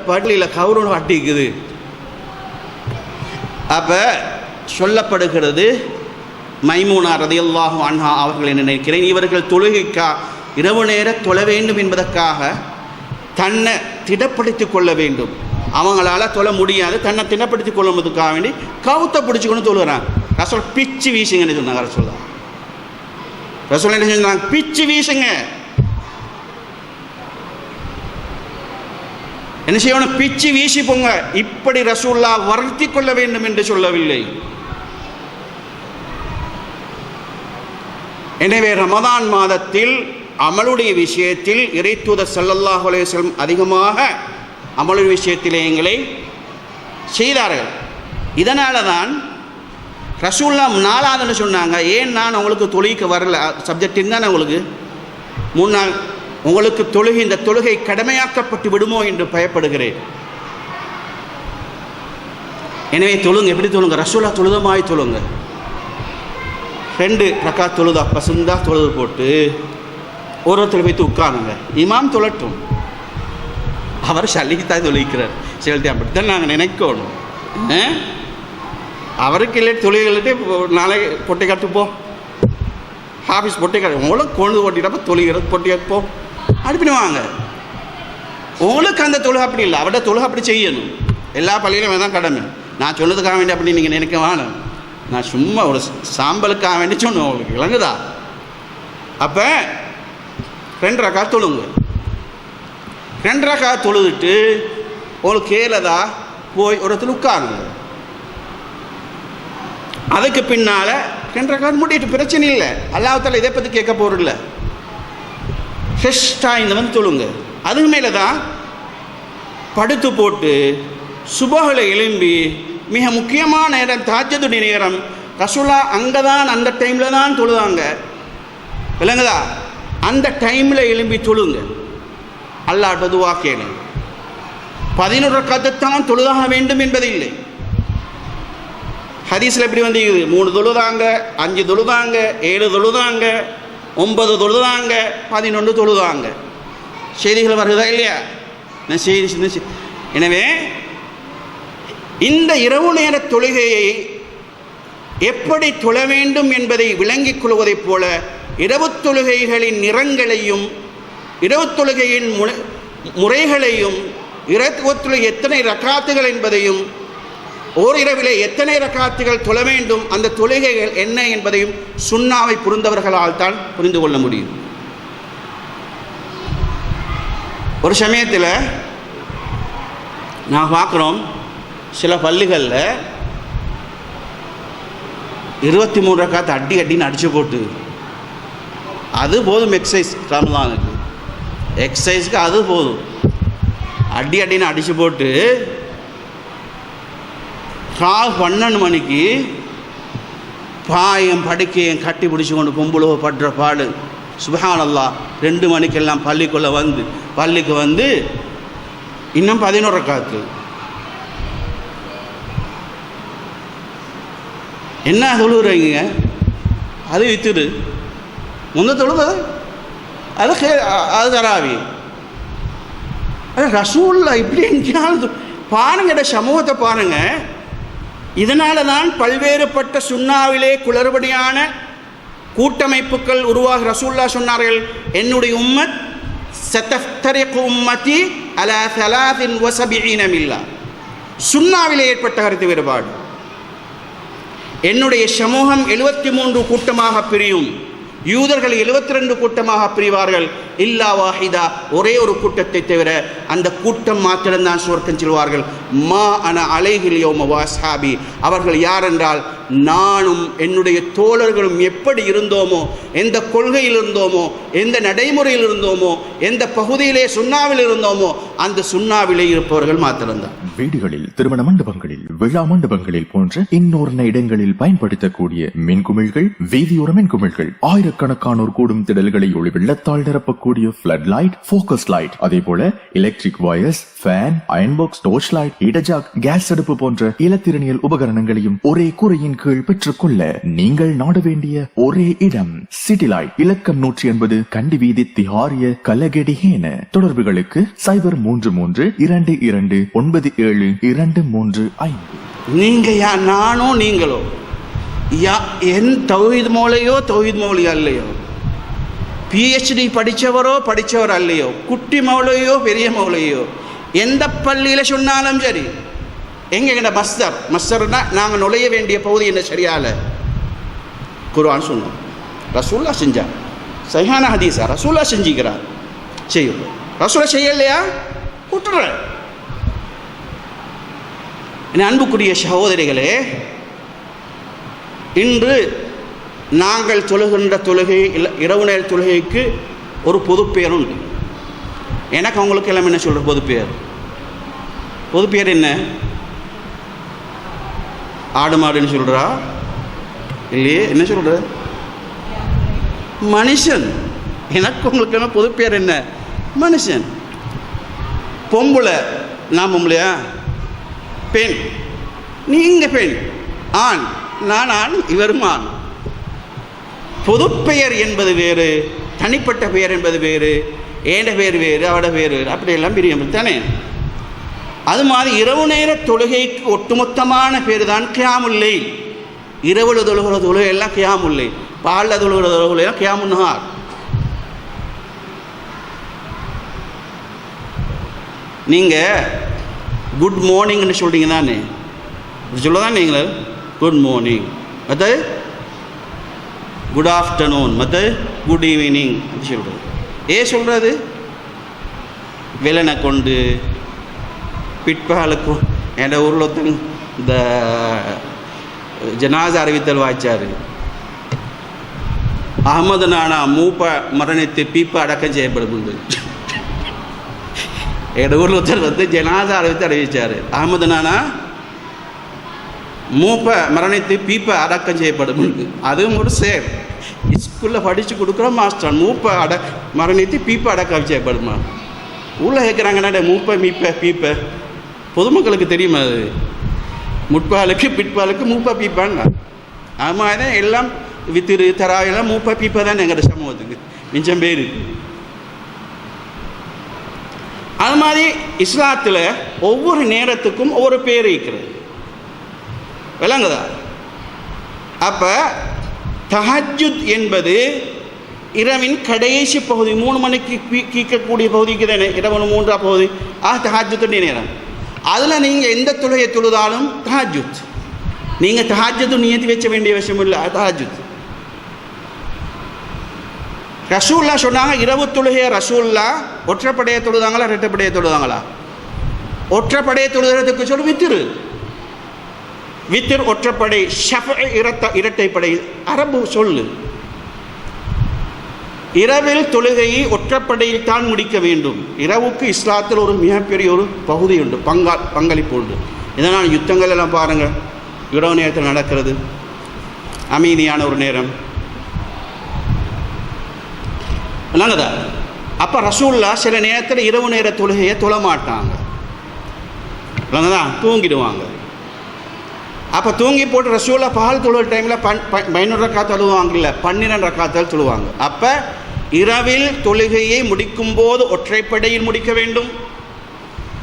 பாட்டில் கௌரவம் அட்டிக்குது. அப்ப சொல்லப்படுகிறது, மைமூனா ரலியல்லாஹு அன்ஹா அவர்கள் என்ன நினைக்கிறேன், இவர்கள் தொழுகைக்கா இரவு நேர தொழ வேண்டும் என்பதற்காக தன்னை திடப்படுத்திக் கொள்ள வேண்டும், அவங்களால தொழ முடியாது, தன்னை திடப்படுத்திக் கொள்ளுவதற்காக வேண்டி கவுத்தை பிடிச்சிக்கொண்டு தொழுகிறாங்க. ரசூல் பிச்சு வீசுங்கன்னு சொன்னாங்க. ரசூல் என்ன சொன்னாங்க? பிச்சு வீசுங்க. என்ன செய்யணும்? பிச்சு வீசி போங்க. இப்படி ரசூல்லா வருத்தி கொள்ள வேண்டும் என்று சொல்லவில்லை. எனவே ரமதான் மாதத்தில் அமலுடைய விஷயத்தில் இறைத்தூதர் ஸல்லல்லாஹு அலைஹி வஸல்லம் அதிகமாக அமலுடைய விஷயத்திலே எங்களை செய்தார்கள். இதனால தான் ரசூல்லா 4ஆவதுன்னு சொன்னாங்க. ஏன் நான் உங்களுக்கு தொழுகைக்கு வரல, சப்ஜெக்ட் இருந்தானே உங்களுக்கு 3 நாள் உங்களுக்கு தொழுகை, இந்த தொழுகை கடமையாக்கப்பட்டு விடுமோ என்று பயப்படுகிறேன். எனவே தொழுங்க. எப்படி தொழுங்க? ரசூலா தொழுதமாய் தொழுங்க. 2 ரக்காத் தொழுதா பசுந்தா தொழுது போட்டு ஒருத்தர் வைத்து உட்காருங்க. இமாம் தொழட்டும், அவர் சல்லிக்குத்தான் தொழுகிறார். சிலத்தை அப்படித்தான் நாங்கள் நினைக்கணும். அவருக்கு இல்லை தொழுகைகள்ட்டு நாளை பொட்டை காட்டுப்போ, ஆஃபீஸ் பொட்டை காட்டு, உங்களுக்கு கொண்டு ஓட்டிட்டப்போ தொழுகிறது பொட்டை போ அனுப்பிடுவாங்க. உங்களுக்கு அந்த தொழுகை அப்படி இல்லை, அவட தொழுகை அப்படி செய்யணும். எல்லா பள்ளியிலும் தான் கடமை. நான் சொன்னதுக்காக வேண்டி அப்படி நீங்கள் நினைக்க வேணும். நான் சும்மா ஒரு சாம்பலுக்காக வேண்டி சொன்னேன், உங்களுக்கு விளங்குதா? அப்போ 2 ரக்காத் தொழுங்க. 2 ரக்காத் தொழுதுட்டு உங்களுக்கு கேளதா போய் ஒரு இடத்துல உட்காருங்க. அதுக்கு பின்னால் 2 ரக்காத் முடிட்டு பிரச்சனை இல்லை. அல்லாஹ்வுத்தாலா இதை பற்றி கேட்க போகிறதில்ல. ஃப்ரெஷ்ஷாக இந்த வந்து தொழுங்க. அதுக்கு மேலே தான் படுத்து போட்டு சுபஹில் எழும்பி மிக முக்கியமான நேரம் தஹஜ்ஜுடைய நேரம். ரசூலா அங்கே தான் அந்த டைமில் தான் தொழுதாங்க, விளங்குதா? அந்த டைமில் எழும்பி தொழுங்க. அல்லாஹ் துஆ கேளுங்க. 11 ரக்காத்தான் தொழுதாக வேண்டும் என்பது இல்லை. ஹதீஸில் எப்படி வந்து 3 தொழுதாங்க, 5 தொழுதாங்க, 7 தொழுதாங்க, 9 தொழுதாங்க, 11 தொழுதாங்க. செய்திகள் வருதா இல்லையா? செய்தி. எனவே இந்த இரவு நேர தொழுகையை எப்படி தொழ வேண்டும் என்பதை விளங்கிக் கொள்வதைப் போல இரவு தொழுகைகளின் நிறங்களையும் இரவு தொழுகையின் முறைகளையும் இரவு தொழுகை எத்தனை ரக்காத்துகள் என்பதையும் ஓரிரவிலே எத்தனை ரக்காத்துகள் தொழ வேண்டும், அந்த தொழுகைகள் என்ன என்பதையும் சுன்னாவை புரிந்தவர்களால் தான் புரிந்து கொள்ள முடியும். ஒரு சமயத்தில் நான் பார்க்குறோம், சில பள்ளிகளில் 23 ரக்காத்து அடின்னு அடித்து போட்டு, அது போதும் எக்ஸசைஸ். ரமலானுக்கு எக்ஸசைஸுக்கு அது போதும். அடின்னு அடித்து போட்டு 12 மணிக்கு பாயம் படுக்கையும் கட்டி பிடிச்சி கொண்டு பொம்புளோ படுற பாடு. சுப்ஹானல்லாஹ். 2 மணிக்கெல்லாம் பள்ளிக்குள்ளே வந்து பள்ளிக்கு வந்து இன்னும் 11 ரக்காத்து. என்ன தொழுகிறீங்க? அது வித்துடு முந்த தொழுது அது தராவி. ரசூல்லா இப்படி எங்கேயாவது பாருங்க, சமூகத்தை பாருங்க. இதனால தான் பல்வேறுபட்ட சுன்னாவிலே குளறுபடியான கூட்டமைப்புகள் உருவாக. ரசூல்லா சொன்னார்கள், என்னுடைய உம்மத் சதஃப்தரிகு உம்மதி அலா 73 மில்லா. சுன்னாவிலே ஏற்பட்ட கருத்து வேறுபாடு. என்னுடைய சமூகம் 73 கூட்டமாக பிரியும். யூதர்கள் 72 கூட்டமாக பிரிவார்கள். இல்லா வாஹிதா, ஒரே ஒரு கூட்டத்தை தவிர. அந்த கூட்டம் மாத்திரம்தான் சுவர்க்கம் செல்வார்கள். மா அன அலைஹில் யௌம வஸ்ஹாபி. அவர்கள் யார் என்றால், நானும் என்னுடைய தோழர்களும் எப்படி இருந்தோமோ, எந்த கொள்கையில் இருந்தோமோ, எந்த நடைமுறையில் இருந்தோமோ, எந்த பகுதியிலே சுன்னாவில் இருந்தோமோ, அந்த சுன்னாவிலே இருப்பவர்கள் மாத்திரம்தான். வீடுகளில், திருமண மண்டபங்களில், விழா மண்டபங்களில் போன்ற இன்னொரு இடங்களில் பயன்படுத்தக்கூடிய மின்குமிழ்கள், வீதியோர மின்குமிழ்கள், ஆயிரக்கணக்கானோர் கூடும் திடல்களை ஒளி வெள்ளத்தால் நிரப்பக்கூடிய பிளட் லைட், போக்கஸ் லைட், அதே போல electric wires, fan, iron box, torch light, heater, gas அடுப்பு போன்ற இலத்திரனியல் உபகரணங்களையும் ஒரே கூரையின் கீழ் பெற்றுக்கொள்ள நீங்கள் நாட வேண்டிய ஒரே இடம் சிட்டி லைட். இலக்கம் 180 கண்டி வீதி, திஹாரிய, கலகெடிஹேன. தொடர்புகளுக்கு 0333297235. நீங்க நானோ நீங்களோ என் தௌஹீத் மௌலையோ தௌஹீத் மௌலி அல்லையோ, PhD படித்தவரோ படித்தவர் அல்லையோ, குட்டி மௌலையோ பெரிய மௌலையோ, எந்த பள்ளியில் சொன்னாலும் சரி, எங்ககிட்ட மஸ்தர்னா நாங்கள் நுழைய வேண்டிய பகுதி என்ன சரியால குர்ஆன் சொன்னோம், ரசூல்லா செஞ்சார், சஹீஹான ஹதீஸா ரசூல்லா செஞ்சுக்கிறார், செய்யும். ரசூலா செய்யலையா விட்டுற. அன்புக்குரிய சகோதரிகளே, இன்று நாங்கள் தொழுகின்ற தொழுகை, இரவு நேர தொழுகைக்கு ஒரு பொது பெயர் உண்டு. எனக்கு அவங்களுக்கு எல்லாம் என்ன சொல்கிற பொது பெயர் என்ன? ஆடு மாடுன்னு சொல்கிறா இல்லையே, என்ன சொல்கிற? மனுஷன். எனக்கு உங்களுக்கு என்ன பொது பேர் என்ன? மனுஷன். பொம்பளை, நான் பொம்பளையா? பெண், நீங்கள் பெண். ஆண், நான் ஆண், இவரும் ஆண். பொது பெயர் என்பது வேறு, தனிப்பட்ட பெயர் என்பது வேறு, ஏண்ட பேர் வேறு, அவட பேர் வேறு, அப்படியெல்லாம் பிரியம் தானே. அது மாதிரி இரவு நேர தொழுகைக்கு ஒட்டுமொத்தமான பேர் தான் கியாமுல் லைல். இரவுல தொழுகிற தொழுகை எல்லாம் கியாமுல் லைல், பாலில் தொழுகிற தொழுகை எல்லாம் கியாமுன் நஹார். நீங்கள் குட் மார்னிங்னு சொல்கிறீங்க தானே, சொல்ல தான் நீங்கள் குட் மார்னிங், மற்ற குட் ஆஃப்டர்நூன், மற்ற குட் ஈவினிங் சொல்கிறது. சொல்கிறது வெள்ளனை கொண்டு பிற்பகலுக்கு. என் ஊரில் ஒருத்தங்க இந்த ஜனாசா அறிவித்தல் வாய்ச்சார். அகமது நானா மூப்ப மரணித்து பீப்ப அடக்கம் செய்யப்படுது. என் ஊரில் ஒருத்தர் ஜனாசா அறிவித்தார். அகமது நானா மூப்ப மரணித்து பீப்ப அடக்கம் செய்யப்படும். அதுவும் ஒரு சேர். ஸ்கூலில் படித்து கொடுக்குற மாஸ்டர் மூப்ப மரணித்து பீப்ப அடக்கம் செய்யப்படுமா? ஊரில் கேட்குறாங்கண்ணா மூப்ப மீப்ப பீப்ப. பொதுமக்களுக்கு தெரியுமா? அது முற்பாலுக்கு பிற்பாலுக்கு மூப்ப பீப்பான்னா. அது மாதிரி தான் எல்லாம் வித்திரு தராவெல்லாம் மூப்ப பீப்ப தான் எங்களோட சமூகத்துக்கு மிச்சம் பேர். அது மாதிரி இஸ்லாத்தில் ஒவ்வொரு நேரத்துக்கும் ஒவ்வொரு பேர் இருக்கிறது, விளங்குதா? அப்போ தஹஜ்ஜுத் என்பது இரவின் கடைசி பகுதி, 3 மணிக்கு கீக்கக்கூடிய பகுதிக்கு தானே இரவு 3ஆம் பகுதி. தஹஜ்ஜுத்துடைய நேரம். அதில் நீங்கள் எந்த தொழுகை தொழுதாலும் தஹஜ்ஜுத். நீங்கள் தஹஜ்ஜுத் நியத்தி வச்ச வேண்டிய விஷயம் இல்லை. தஹஜ்ஜுத் ரசூல்லா சொன்னாங்க. இரவு தொழுகையை ரசூல்லா ஒற்றைப்படையை தொழுதாங்களா இரட்டைப்படையை தொழுதாங்களா? ஒற்றைப்படையை தொழுகிறதுக்கு சொல்லி வித்திர் ஒற்றைப்படை, இரட்டைப்படை அரபு சொல்லு. இரவில் தொழுகையை ஒற்றைப்படையில் தான் முடிக்க வேண்டும். இரவுக்கு இஸ்லாத்தில் ஒரு மிகப்பெரிய ஒரு பகுதி உண்டு, பங்களிப்பு உண்டு. இதனால் யுத்தங்கள் எல்லாம் பாருங்கள், இரவு நேரத்தில் நடக்கிறது, அமைதியான ஒரு நேரம். நல்லதா? அப்போ ரசூல்லா சில நேரத்தில் இரவு நேர தொழுகையை தொழ மாட்டாங்க, இல்லைங்கதா, தூங்கிடுவாங்க. அப்போ தூங்கி போட்டு ரசூல்லா பகல் தொழுகிற டைமில் 11 ரக்காத் தொழுவாங்கல்ல, 12 ரக்காத்தால் தொழுவாங்க. அப்போ இரவில் தொழுகையை முடிக்கும்போது ஒற்றைப்படையில் முடிக்க வேண்டும்,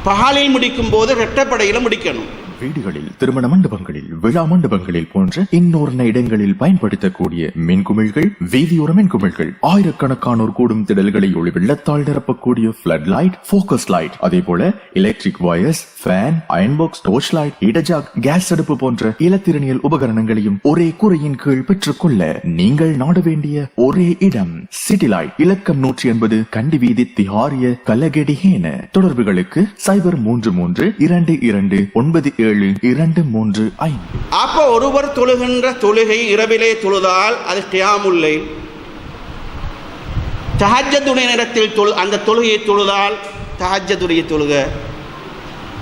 பகலில் முடிக்கும்போது இரட்டைப்படையில் முடிக்கணும். வீடுகளில், திருமண மண்டபங்களில், விழா மண்டபங்களில் போன்ற இன்னொரு இடங்களில் பயன்படுத்தக்கூடிய மின்குமிழ்கள், வீதியோர மின்குமிழ்கள், ஆயிரக்கணக்கானோர் கூடும் திடல்களை ஒளி வெள்ளத்தால் நிரப்பக்கூடிய பிளட் லைட், போக்கஸ் லைட், அதே போல electric wires, fan, iron box, torch light, heater, gas அடுப்பு போன்ற இலத்திரனியல் உபகரணங்களையும் ஒரே கூரையின் கீழ் பெற்றுக்கொள்ள நீங்கள் நாட வேண்டிய ஒரே இடம் சிட்டி லைட். இலக்கம் 180 கண்டி வீதி, திஹாரிய, கலகெடிஹேன. தொடர்புகளுக்கு 0332297235. அப்போ ஒருவர் தொழுகின்ற தொழுகை இரவிலே தொழுதால் அது கியாமுல் லைல். தஹஜ்ஜுடைய நேரத்தில் அந்த தொழுகையை தொழுதால் தஹஜ்ஜுடைய தொழுகை.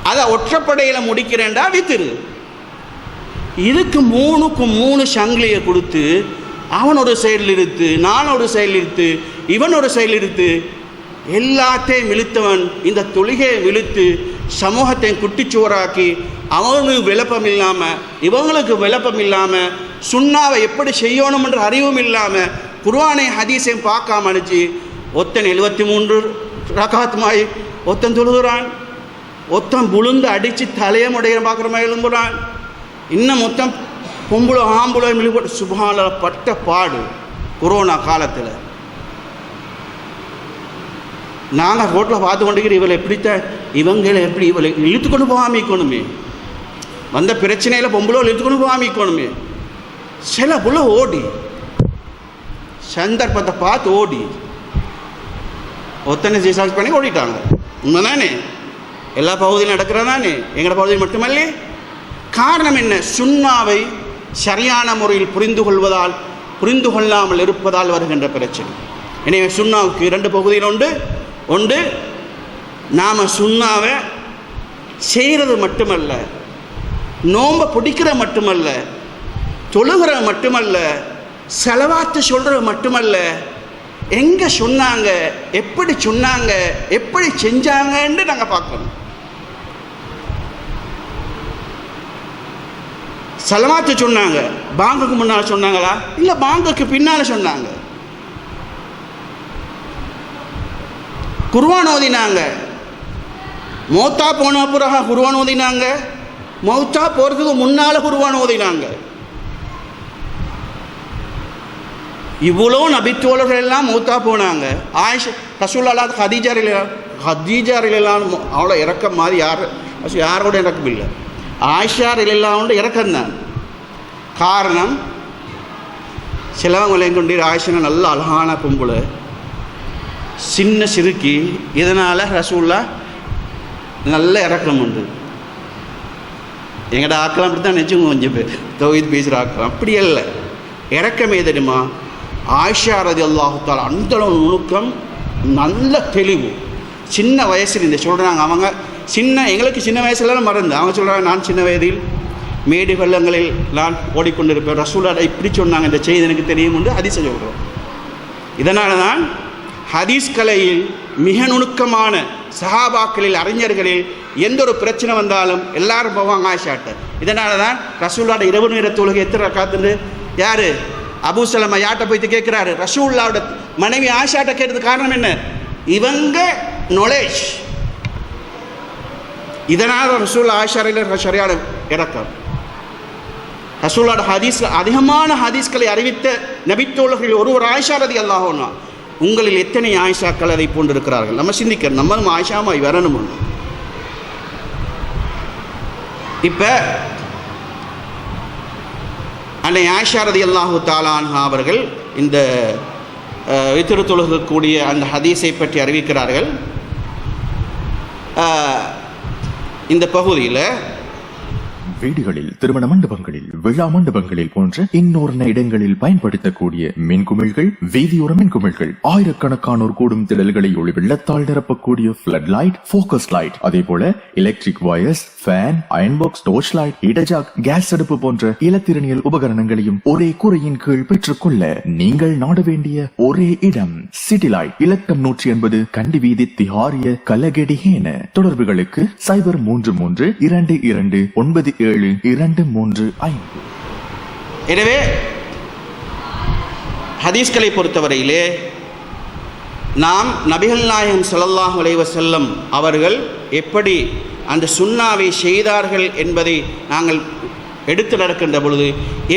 அதை ஒற்றைப்படையில் முடிக்கிறேன்டா வித்துரு. இதுக்கு 3க்கும் 3 சங்கிலியை கொடுத்து அவன் ஒரு சைடில் இழுத்து, நான் ஒரு சைடில் இழுத்து, இவன் ஒரு சைடில் இழுத்து, எல்லாத்தையும் இழுத்தவன் இந்த தொழுகையை இழுத்து சமூகத்தை குட்டிச்சுவராக்கி அவனுக்கு விளப்பம் இல்லாமல் இவங்களுக்கு விளப்பம் இல்லாமல் சுண்ணாவை எப்படி செய்யணும்ன்ற அறிவும் இல்லாமல் குர்ஆனை ஹதீஸையும் பார்க்காம அனுப்பிச்சு ஒத்தன் 73 ரகாத் மாய் ஒத்தன் தொழுகிறான், ஒத்தன் புழுந்து அடித்து தலையமுடைய பார்க்குற மாதிரி எழும்புறான், இன்னும் மொத்தம் பொம்புளோ ஆம்புளோ மிளிப்பட்டு சுபால பட்ட பாடு. கொரோனா காலத்தில் நாங்கள் ரோட்டில் பார்த்து கொண்டிருக்கிற இவளை எப்படித்தான் இவங்களை எப்படி இவளை இழுத்துக்கொண்டு போகாமிக்கணுமே, வந்த பிரச்சனையில் பொம்பளோ இழுத்துக்கொண்டு போகாமிக்கணுமே. சில புள்ள ஓடி சந்தர்ப்பத்தை பார்த்து ஓடி ஒத்தனை சீசாக்ஸ் பண்ணி ஓடிட்டாங்க. உண்மைதானே? எல்லா பகுதியிலும் நடக்கிறதானே, எங்களோட பகுதியில் மட்டுமல்ல. காரணம் என்ன? சுண்ணாவை சரியான முறையில் புரிந்து கொள்ளாமல் இருப்பதால் வருகின்ற பிரச்சனை. எனவே சுண்ணாவுக்கு 2 பகுதியில் உண்டு. ஒன்று, நாம் சுண்ணாவை செய்கிறது மட்டுமல்ல, நோன்பை பிடிக்கிற மட்டுமல்ல, தொழுகிற மட்டுமல்ல, செலவாத்து சொல்கிறது மட்டுமல்ல, எங்கே சொன்னாங்க, எப்படி சொன்னாங்க, எப்படி செஞ்சாங்கன்னு நாங்கள் பார்க்கணும். சலவாத்து சொன்னாங்க, பாங்குக்கு முன்னால் சொன்னாங்களா, இல்லை பாங்குக்கு பின்னால் சொன்னாங்க. குர்ஆன் ஓதினாங்க, மௌத்தா போன பிறகு குர்ஆன் ஓதினாங்க, மௌத்தா போகிறதுக்கு முன்னால் குர்ஆன் ஓதினாங்க. இவ்வளோ நபித்தோழர்கள் எல்லாம் மௌத்தா போனாங்க. ஆயிஷா ரசூலுல்லாஹ் ஹதீஜா எல்லாம் அவ்வளோ இறக்கம் மாதிரி யாரோட இறக்கம் இல்லை. ஆயிஷா எல்லாம் இறக்கம்தான். காரணம், சிலவங்களை கொண்டு ஆயிஷா நல்ல அழகான பொம்பளை, சின்ன சிறுக்கி, இதனால் ரசூல்லா நல்ல இறக்கம் உண்டு. எங்கள்ட ஆக்கலாம் அப்படி தான் நினச்சிங்க கொஞ்சம் பேர் தௌஹீத் பேசுகிற ஆக்கலாம். அப்படி இல்லை, இறக்கமே தெரியுமா? ஆயிஷா ரலியல்லாஹு தஆலா அந்த நுணுக்கம், நல்ல தெளிவு. சின்ன வயசில் இந்த சொல்கிறாங்க அவங்க எங்களுக்கு சின்ன வயசுலாம் மறந்து அவங்க சொல்கிறாங்க, நான் சின்ன வயதில் மேடு வெள்ளங்களில் நான் ஓடிக்கொண்டிருப்பேன், ரசூலுல்லாஹ் இப்படி சொன்னாங்க, இந்த செய்தி எனக்கு தெரியும் என்று ஹதீஸை சொல்கிறோம். இதனால தான் ஹதீஸ் கலையில் மிக நுணுக்கமான சஹாபாக்களில் அறிஞர்களில் எந்த ஒரு பிரச்சனை வந்தாலும் எல்லாரும் போவாங்க ஆயிஷாட்ட. இதனால தான் ரசூலுல்லாஹ் இரவு நேர தொழுகை எத்தனை ரக்காத்துன்னு யார் அபூ சலமா யார்கிட்ட போய்த்து கேட்குறாரு, ரசூலுல்லாஹ்வோட மனைவி ஆயிஷாட்ட கேட்டது காரணம் என்ன? இவங்க நாலேஜ். இதனால் ரசூலுல்லாஹ் ஆயிஷாரில் சரியான இறக்கம். ரசூலுல்லாஹ் ஹதீஸில் அதிகமான ஹதீஸ்களை அறிவித்த நபித்தோழர்களில் ஒருவர் ஆயிஷா ரலியல்லாஹு அன்ஹா. உங்களில் எத்தனை ஆயிஷாக்கள் அதை போன்றிருக்கிறார்கள்? நம்ம சிந்திக்கிறோம், நம்மளும் ஆயிஷாமாய் வரணும். இப்போ அன்னை ஆயிஷா ரலியல்லாஹு தஆலா அன்ஹா அவர்கள் இந்த வித்ரு தொழுகக்கூடிய அந்த ஹதீஸை பற்றி அறிவிக்கிறார்கள். இந்த பகுதியில் வீடுகளில், திருமண மண்டபங்களில், விழா மண்டபங்களில் போன்ற இன்னொரு இடங்களில் பயன்படுத்தக்கூடிய மின்குமிழ்கள், வீதியோர மின்குமிழ்கள், ஆயிரக்கணக்கானோர் கூடும் திடல்களை ஒளி வெள்ளத்தால் நிரப்பக்கூடிய ஃபிளட் லைட், ஃபோக்கஸ் லைட், அதே போல electric wires, fan, iron box, torch light, இடஜாக், கேஸ் அடுப்பு போன்ற இலத்திரனியல் உபகரணங்களையும் ஒரே கூரையின் கீழ் பெற்றுக்கொள்ள நீங்கள் நாட வேண்டிய ஒரே இடம் சிட்டி லைட், இலக்கம் 180, கண்டி வீதி, திஹாரிய, கலகெடிஹேன. தொடர்புகளுக்கு 0332297235. எனவே ஹதீஸ்களை பொறுத்தவரையிலே நாம் நபிகள் நாயகம் ஸல்லல்லாஹு அலைஹி வஸல்லம் அவர்கள் எப்படி அந்த சுன்னாவை செய்தார்கள் என்பதை நாங்கள் எடுத்து நடக்கின்ற பொழுது,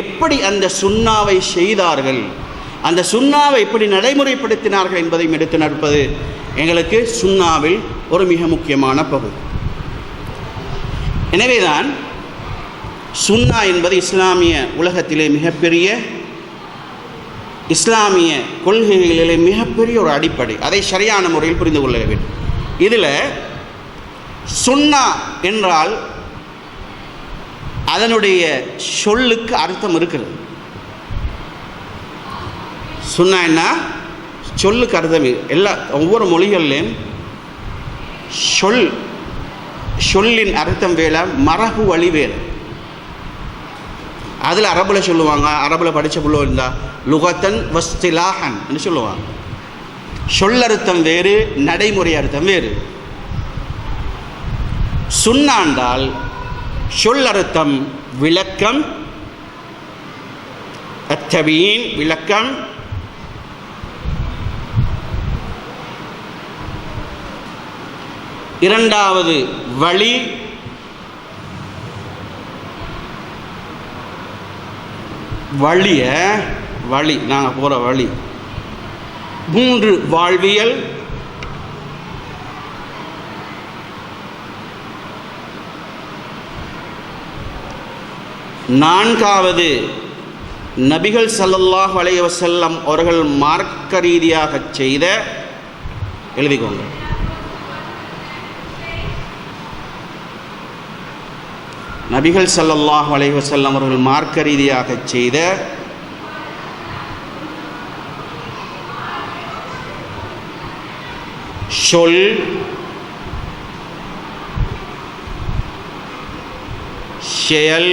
எப்படி அந்த சுன்னாவை செய்தார்கள், அந்த சுன்னாவை எப்படி நடைமுறைப்படுத்தினார்கள் என்பதையும் எடுத்து நடப்பது எங்களுக்கு சுன்னாவில் ஒரு மிக முக்கியமான பகுதி. எனவேதான் சுன்னா என்பது இஸ்லாமிய உலகத்திலே மிகப்பெரிய, இஸ்லாமிய கொள்கைகளிலே மிகப்பெரிய ஒரு அடிப்படை. அதை சரியான முறையில் புரிந்து கொள்ள வேண்டும். இதில் சுன்னா என்றால் அதனுடைய சொல்லுக்கு அர்த்தம் இருக்கிறது. சுன்னா என்ன? சொல்லுக்கு அர்த்தம். ஒவ்வொரு மொழிகளிலும் சொல் சொல்லின் அர்த்தம் வேலை, மரபு வழி வேறு. அதில் அரபில் சொல்லுவாங்க, அரபில் படித்த புள்ள இருந்தால் லுகத்தன் வஸ்திலாஹன் என்று சொல்லுவாங்க. சொல்லறுத்தம் வேறு, நடைமுறை அர்த்தம் வேறு. சுன்னாண்டால் சொல்லறுத்தம் விளக்கம், அத்தபீன் விளக்கம், இரண்டாவது வழி, வழி நாங்கள் போகிற வழி, மூன்று வாழ்வியல், நான்காவது நபிகள் ஸல்லல்லாஹு அலைஹி வஸல்லம் அவர்கள் மார்க்க ரீதியாக செய்த, எழுதிக்கோங்க, நபிகள் ஸல்லல்லாஹு அலைஹி வஸல்லம் அவர்கள் மார்க்க ரீதியாக செய்த சொல், செயல்,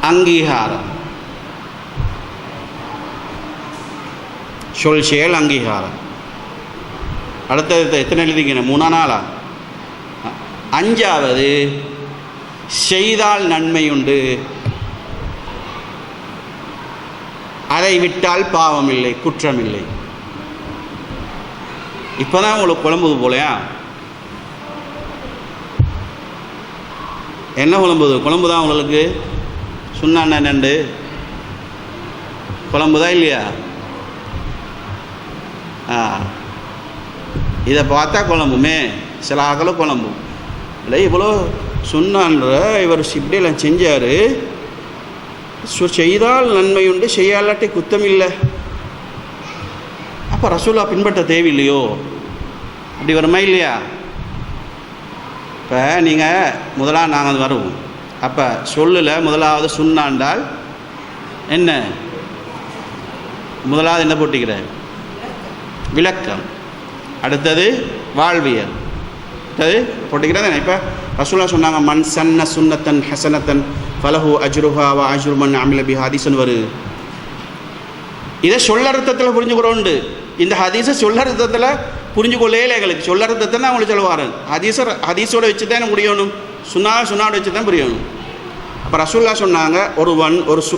அங்கீகாரம். சொல், செயல், அங்கீகாரம். அடுத்தது எத்தனை எழுதிங்க? 3 நாளா? 5வது செய்தால் நன்மையுண்டு, அதை விட்டால் பாவமில்லை, குற்றமில்லை. இப்போதான் உங்களுக்கு குழம்புது போலையா? என்ன குழம்புது? குழம்பு தான் உங்களுக்கு. சுண்ணாண்ண நண்டு குழம்புதான் இல்லையா? இதை பார்த்தா குழம்புமே, சில ஆக்களும் குழம்பும் இல்லை. இவ்வளோ சுண்ணான்ற இவர் இப்படியெல்லாம் செஞ்சார், செய்தால் நன்மையுண்டு, செய்யாலாட்டி குத்தம் இல்லை. அப்போ ரசூலா பின்பற்ற தேவையில்லையோ? அப்படி வருமா இல்லையா? இப்போ நீங்கள் முதலாக நாங்கள் வருவோம். அப்போ சொல்லில் முதலாவது சுண்ணாண்டால் என்ன? முதலாவது என்ன போட்டிக்கிற? விளக்கம். அடுத்தது வாழ்வியல். அடுத்தது போட்டிக்கிறேன். இப்போ ரசூலா சொன்னாங்க, மன் சன்ன சுன்னத்தன் ஹசனத்தன் ஃபலஹு அஜ்ருஹா வ அஜ்ரு மன் அமில பிஹா ஹதீஸ்னு வருது. இதை சொல்லர்த்தத்தில் புரிஞ்சுக்கிறோண்டு. இந்த ஹதீஸை சொல்லர்த்தத்தில் புரிஞ்சுக்கொள்ளே எங்களுக்கு. சொல்லர்த்தத்தை தான் அவங்களுக்கு சொல்லுவார். ஹதீஸோட வச்சு தான் எனக்கு புரியணும், சுண்ணாவோட வச்சு தான் புரியணும். அப்போ ரசூல்லா சொன்னாங்க, ஒருவன்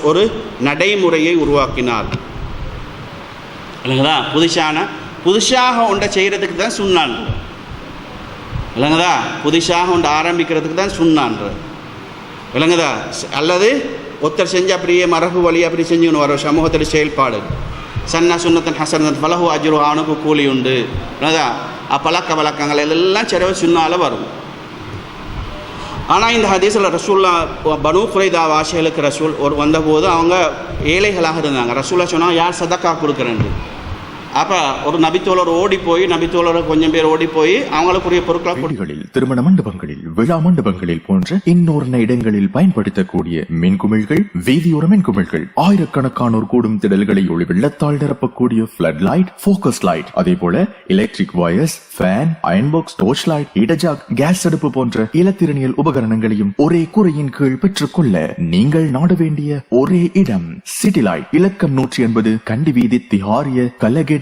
ஒரு நடைமுறையை உருவாக்கினார் இல்லைங்களா? புதுசாக ஒன்றை செய்கிறதுக்கு தான் சுண்ணான்ற இல்லைங்கதா? புதுசாக ஒன்றை ஆரம்பிக்கிறதுக்கு தான் சுண்ணான்ற இல்லைங்கதா? அல்லது ஒருத்தர் செஞ்சு அப்படியே மரபு வழி அப்படி செஞ்சுக்கணும் வர சமூகத்தில் செயல்பாடு. சன்னா சுன்னத்தன் ஹசனத்தன் ஃபலஹு அஜ்ரு, அவனுக்கு கூலி உண்டு இல்லைதா? பழக்க வழக்கங்கள் எல்லாம் சிறவை சுண்ணால் வரும். ஆனால் இந்த ஹதீஸில் ரசூல்லா பனு குரைதா வாசிகளுக்கு ரசூல் வந்தபோது அவங்க ஏழைகளாக இருந்தாங்க. ரசூல்லா சொன்னால் யார் சதக்கா கொடுக்குறேன்னு. அப்போ ஒரு நபித்தோழர் ஓடி போய், நபித்தோழர் கொஞ்சம் பேர் ஓடி போய் அவங்களுக்குரிய பொருட்களை திருமண மண்டபங்களில், விழா மண்டபங்களில் போன்ற இன்னொரு இடங்களில் பயன்படுத்தக்கூடிய மின்குமிழ்கள், வீதியோர மின்குமிழ்கள், ஆயிரக்கணக்கானோர் கூடும் திடல்களை ஒளி வெள்ளத்தால் நிரப்பக்கூடிய ஃபிளட் லைட், ஃபோக்கஸ் லைட், அதே போல electric wires, fan, iron box, torch light, இடஜாக், கேஸ் அடுப்பு போன்ற இலத்திரனியல் உபகரணங்களையும் ஒரே கூரையின் கீழ் பெற்றுக்கொள்ள நீங்கள் நாட வேண்டிய ஒரே இடம் சிட்டி லைட். இலக்கம் 180, கண்டி வீதி, திஹாரிய, கலகேடி.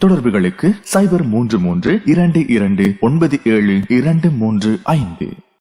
தொடர்புகளுக்கு 033 22 97 235.